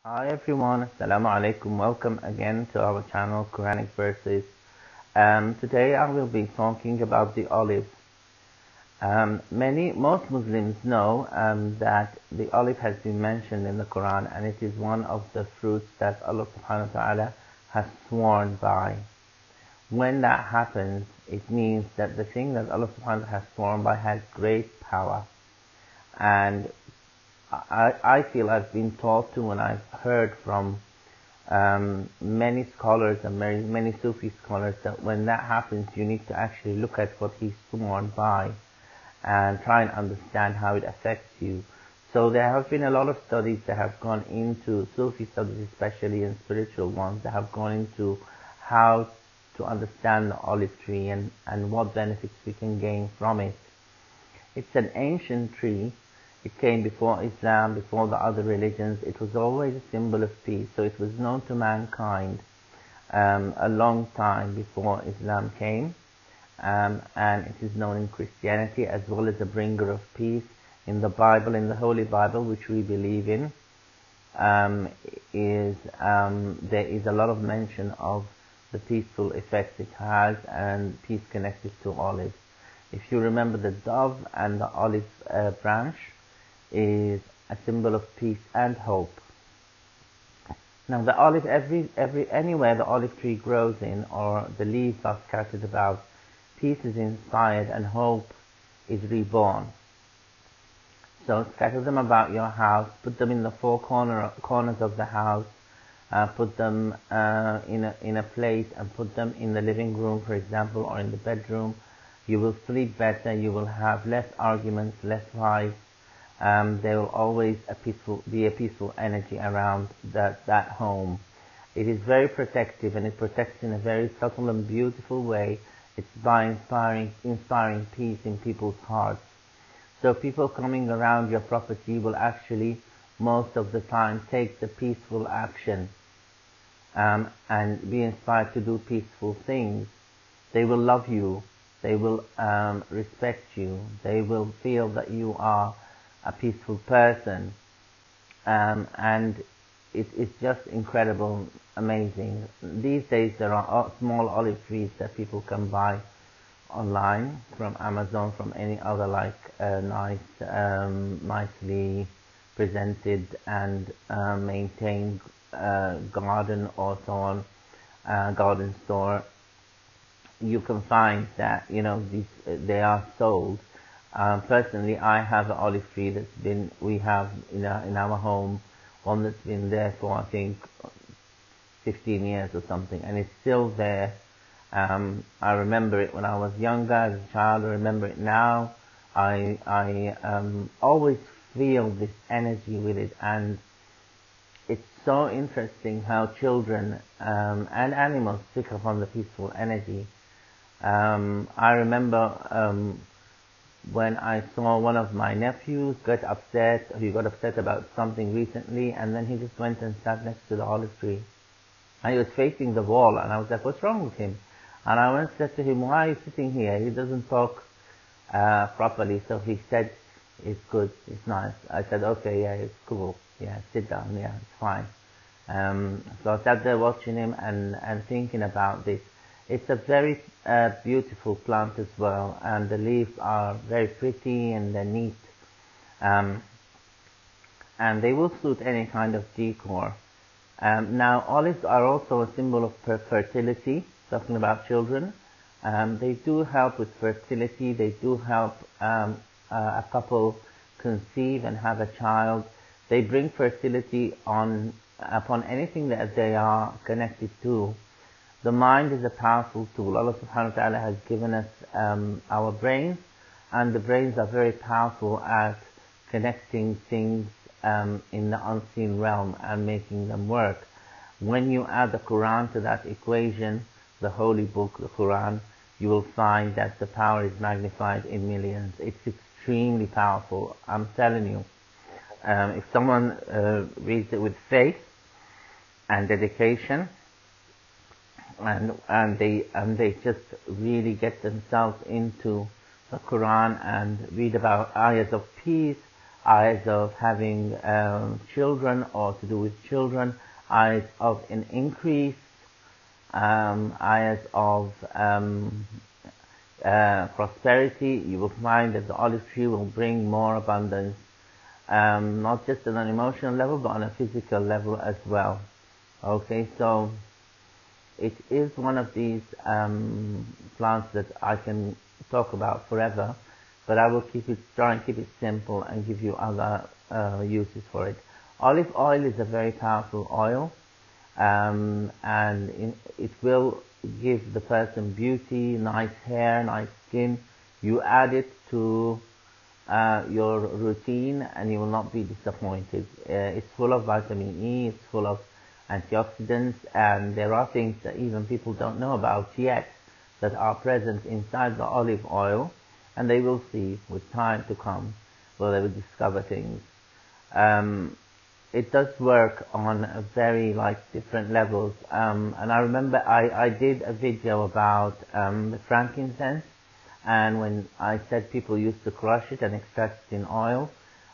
Hi everyone, Assalamu alaikum. Welcome again to our channel Quranic Verses. Today I will be talking about the olive. Most Muslims know that the olive has been mentioned in the Quran, and it is one of the fruits that Allah subhanahu wa ta'ala has sworn by. When that happens, it means that the thing that Allah subhanahu wa ta'ala has sworn by has great power. And I feel I've been taught to, and I've heard from many scholars and many Sufi scholars, that when that happens, you need to actually look at what he's sworn by and try and understand how it affects you. So there have been a lot of studies that have gone into, Sufi studies especially, and spiritual ones, that have gone into how to understand the olive tree and what benefits we can gain from it. It's an ancient tree. It came before Islam, before the other religions. It was always a symbol of peace. So it was known to mankind a long time before Islam came. And it is known in Christianity as well as a bringer of peace. In the Bible, in the Holy Bible, which we believe in, there is a lot of mention of the peaceful effects it has and peace connected to olives. If you remember, the dove and the olive branch is a symbol of peace and hope. Now the olive, anywhere the olive tree grows in, or the leaves are scattered about, peace is inspired and hope is reborn. So scatter them about your house, put them in the four corners of the house, put them in a place, and put them in the living room, for example, or in the bedroom. You will sleep better, you will have less arguments, less fights. There will always be a peaceful energy around that home. It is very protective, and it protects in a very subtle and beautiful way. It's by inspiring peace in people's hearts. So people coming around your property will actually, most of the time, take the peaceful action and be inspired to do peaceful things. They will love you. They will respect you. They will feel that you are a peaceful person, and it's just incredible, amazing. These days there are small olive trees that people can buy online from Amazon, from any other nicely presented and maintained garden or so on, garden store. You can find that they are sold. Personally, I have an olive tree we have in our home, one that's been there for, I think, 15 years or something, and it's still there. I remember it when I was younger, as a child. I remember it now. I always feel this energy with it, and it's so interesting how children and animals pick up on the peaceful energy. I remember when I saw one of my nephews get upset. He got upset about something recently, and then he just went and sat next to the olive tree. And he was facing the wall, and I was like, what's wrong with him? And I went and said to him, why are you sitting here? He doesn't talk properly. So he said, it's good, it's nice. I said, okay, yeah, it's cool. Yeah, sit down, yeah, it's fine. So I sat there watching him and thinking about this. It's a very beautiful plant as well, and the leaves are very pretty and they're neat. And they will suit any kind of decor. Now, olives are also a symbol of fertility, talking about children. They do help with fertility. They do help a couple conceive and have a child. They bring fertility upon anything that they are connected to. The mind is a powerful tool. Allah subhanahu wa ta'ala has given us our brains, and the brains are very powerful at connecting things in the unseen realm and making them work. When you add the Quran to that equation, the holy book, the Quran, you will find that the power is magnified in millions. It's extremely powerful. I'm telling you, if someone reads it with faith and dedication, and they just really get themselves into the Quran and read about ayahs of peace, eyes of having children or to do with children, eyes of an increase, eyes of prosperity. You will find that the olive tree will bring more abundance, not just on an emotional level, but on a physical level as well. Okay, so it is one of these plants that I can talk about forever, but I will try and keep it simple and give you other uses for it. Olive oil is a very powerful oil, and it will give the person beauty, nice hair, nice skin. You add it to your routine and you will not be disappointed. It's full of vitamin E, it's full of antioxidants, and there are things that even people don't know about yet that are present inside the olive oil, and they will see with time to come, where they will discover things. It does work on a very different levels, and I remember I did a video about the frankincense, and when I said people used to crush it and extract it in oil,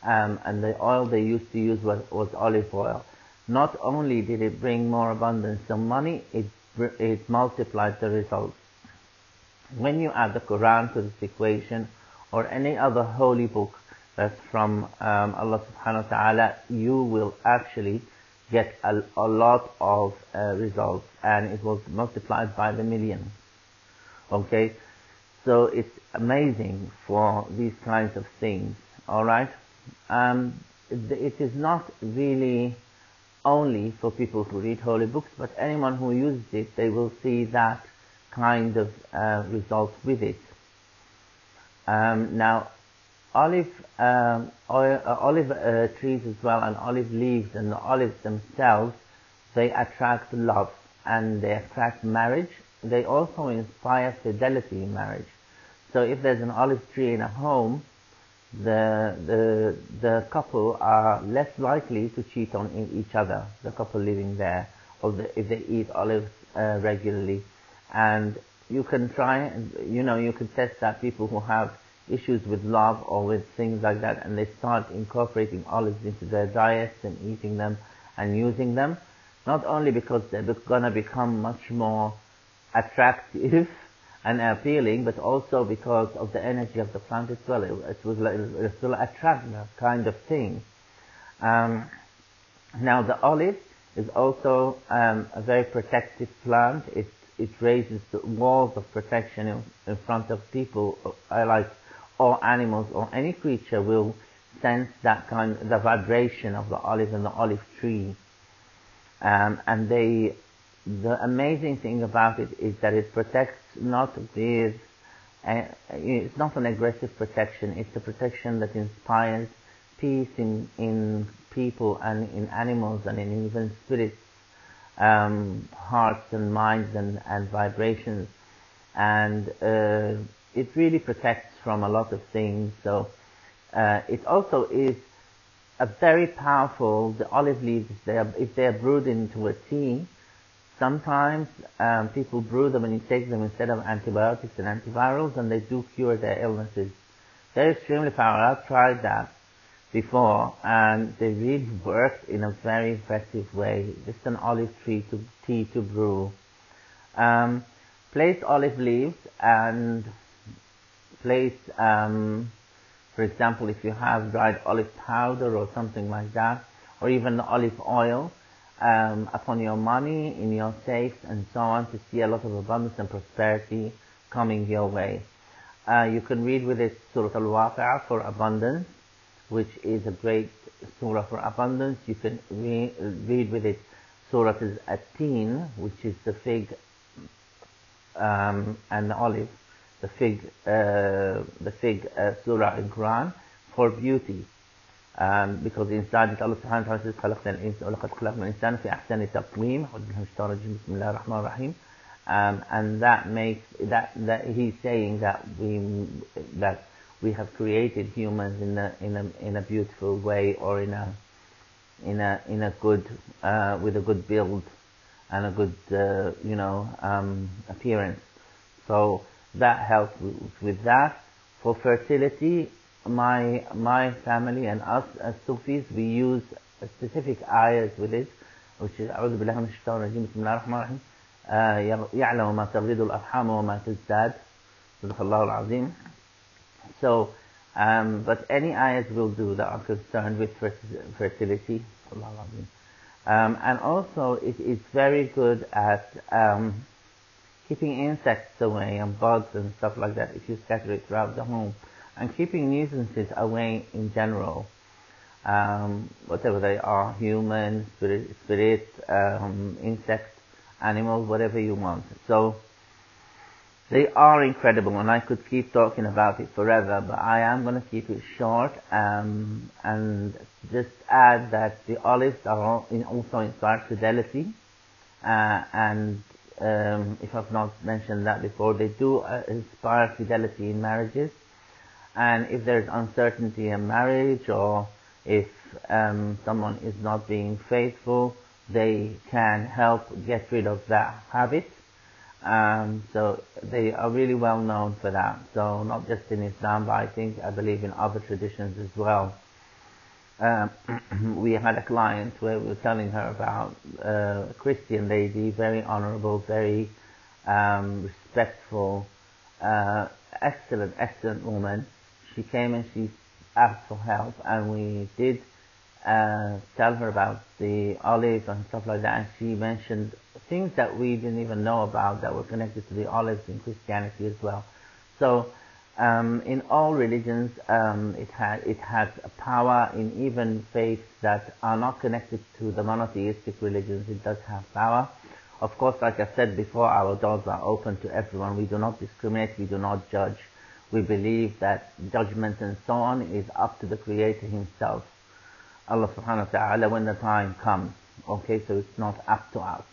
and the oil they used to use was olive oil. Not only did it bring more abundance of money, it multiplied the results. When you add the Quran to this equation, or any other holy book that's from Allah subhanahu wa ta'ala, you will actually get a lot of results, and it was multiplied by the millions. Okay, so it's amazing for these kinds of things. Alright, it is not really only for people who read holy books, but anyone who uses it, they will see that kind of results with it. Now, olive trees as well, and olive leaves and the olives themselves, they attract love and they attract marriage. They also inspire fidelity in marriage. So if there's an olive tree in a home, the couple are less likely to cheat on each other, the couple living there, or if they eat olives regularly. And you can try, you can test that people who have issues with love or with things like that, and they start incorporating olives into their diets and eating them and using them, not only because they're going to become much more attractive and appealing, but also because of the energy of the plant as well. It will attract that kind of thing. Now the olive is also a very protective plant. It raises the walls of protection in front of people, or animals, or any creature will sense that the vibration of the olive and the olive tree. And the amazing thing about it is that it protects not with, it's not an aggressive protection, it's a protection that inspires peace in people and in animals and in even spirits, hearts and minds and vibrations. And it really protects from a lot of things. So it also is a very powerful, the olive leaves, if they are brewed into a tea, sometimes people brew them and you take them instead of antibiotics and antivirals, and they do cure their illnesses. They're extremely powerful. I've tried that before, and they really work in a very effective way. Just an olive tea to brew. Place olive leaves and place, for example, if you have dried olive powder or something like that, or even olive oil, upon your money, in your safes, and so on, to see a lot of abundance and prosperity coming your way. You can read with it Surah Al-Waqi'ah for abundance, which is a great surah for abundance. You can read with it Surah Al-Tin, which is the fig and the olive, the fig surah in Quran, for beauty. Because inside it Allah subhanahu wa ta'ala says خلقنا الإنسان ولقد خلقنا الإنسان في أحسن تقويم بسم الله الرحمن الرحيم, and that makes that he's saying that we have created humans in a beautiful way, or in a good with a good build and a good appearance. So that helps with that. For fertility, my family and us as Sufis, we use specific ayahs with it, which is أعوذ بالله من الشيطان الرجيم بسم الله الرحمن الرحيم يعلم ما تغيض الأرحام وما تزداد صدق الله العظيم. So, but any ayahs will do that are concerned with fertility. And also it is very good at keeping insects away and bugs and stuff like that if you scatter it throughout the home, and keeping nuisances away in general, whatever they are, human, spirits, insects, animals, whatever you want. So they are incredible, and I could keep talking about it forever, but I am going to keep it short, and just add that the olives are also inspired fidelity, and if I've not mentioned that before, they do inspire fidelity in marriages, and if there's uncertainty in marriage, or if someone is not being faithful, they can help get rid of that habit. So they are really well known for that. So not just in Islam, but I believe in other traditions as well. We had a client where we were telling her about a Christian lady, very honorable, very respectful, excellent woman. She came and she asked for help, and we did tell her about the olives and stuff like that, and she mentioned things that we didn't even know about that were connected to the olives in Christianity as well. So in all religions, it has a power. In even faiths that are not connected to the monotheistic religions, it does have power. Of course, like I said before, our doors are open to everyone. We do not discriminate, we do not judge. We believe that judgment and so on is up to the Creator Himself, Allah subhanahu wa ta'ala, when the time comes. Okay, so it's not up to us.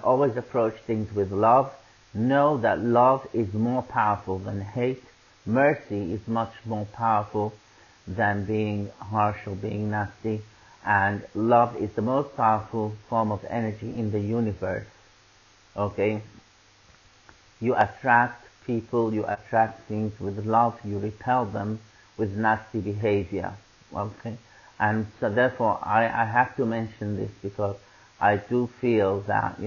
Always approach things with love. Know that love is more powerful than hate. Mercy is much more powerful than being harsh or being nasty. And love is the most powerful form of energy in the universe. Okay? You attract people, you attract things with love, you repel them with nasty behavior. Okay? And so therefore I have to mention this because I do feel that,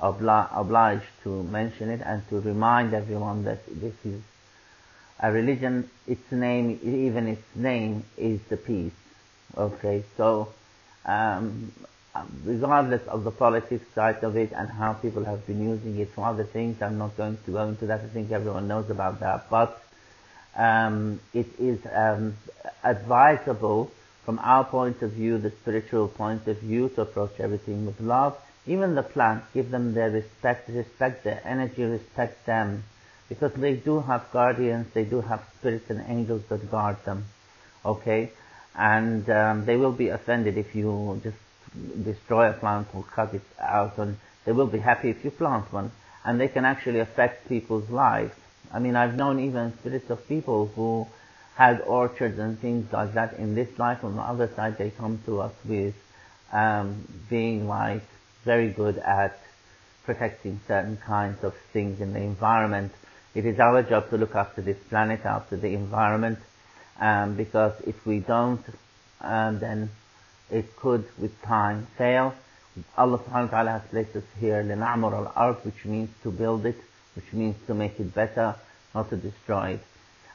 obliged to mention it and to remind everyone that this is a religion. Its name is the peace. Okay, so regardless of the politics side of it and how people have been using it for other things, I'm not going to go into that. I think everyone knows about that. But it is advisable from our point of view, the spiritual point of view, to approach everything with love. Even the plants, give them their respect their energy, respect them. Because they do have guardians, they do have spirits and angels that guard them. Okay? And they will be offended if you just destroy a plant or cut it out, and they will be happy if you plant one. And they can actually affect people's lives. I mean, I've known even spirits of people who had orchards and things like that in this life. On the other side, they come to us with being like very good at protecting certain kinds of things in the environment. It is our job to look after this planet, after the environment, because if we don't, then it could with time fail. Allah subhanahu wa ta'ala has placed us here لِنَعْمُرَ الْأَرْض, which means to build it, which means to make it better, not to destroy it.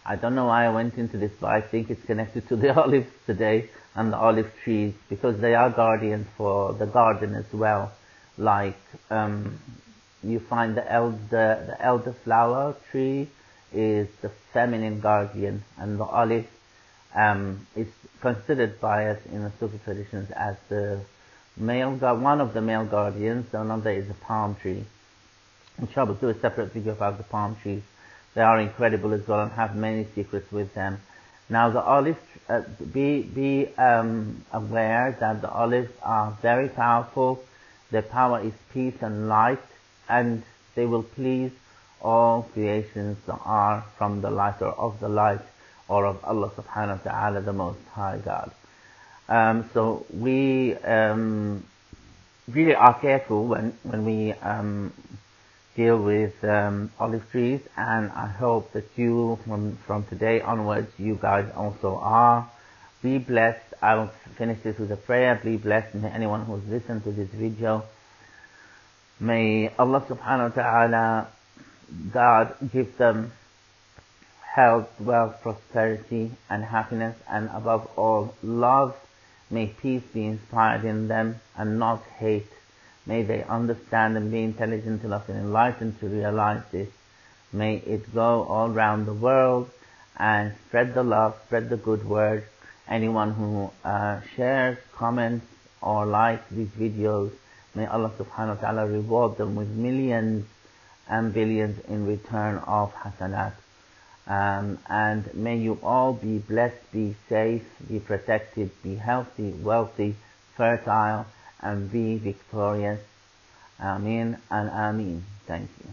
I don't know why I went into this, but I think it's connected to the olives today and the olive trees, because they are guardians for the garden as well. Like you find the elderflower tree is the feminine guardian, and the olive is considered by us in the Sufi traditions as the one of the male guardians. Another is a palm tree. Inshallah, we'll do a separate video about the palm trees. They are incredible as well and have many secrets with them. Now the olives, be aware that the olives are very powerful. Their power is peace and light, and they will please all creations that are from the light or of the light or of Allah subhanahu wa ta'ala, the Most High God. So we really are careful when we deal with olive trees, and I hope that you, from today onwards, you guys also are. Be blessed. I will finish this with a prayer. Be blessed. May anyone who's listened to this video, may Allah subhanahu wa ta'ala, God, give them health, wealth, prosperity, and happiness, and above all, love. May peace be inspired in them and not hate. May they understand and be intelligent enough and enlightened to realize this. May it go all around the world and spread the love, spread the good word. Anyone who shares, comments, or likes these videos, may Allah subhanahu wa ta'ala reward them with millions and billions in return of hasanat. And may you all be blessed, be safe, be protected, be healthy, wealthy, fertile, and be victorious. Ameen and Ameen. Thank you.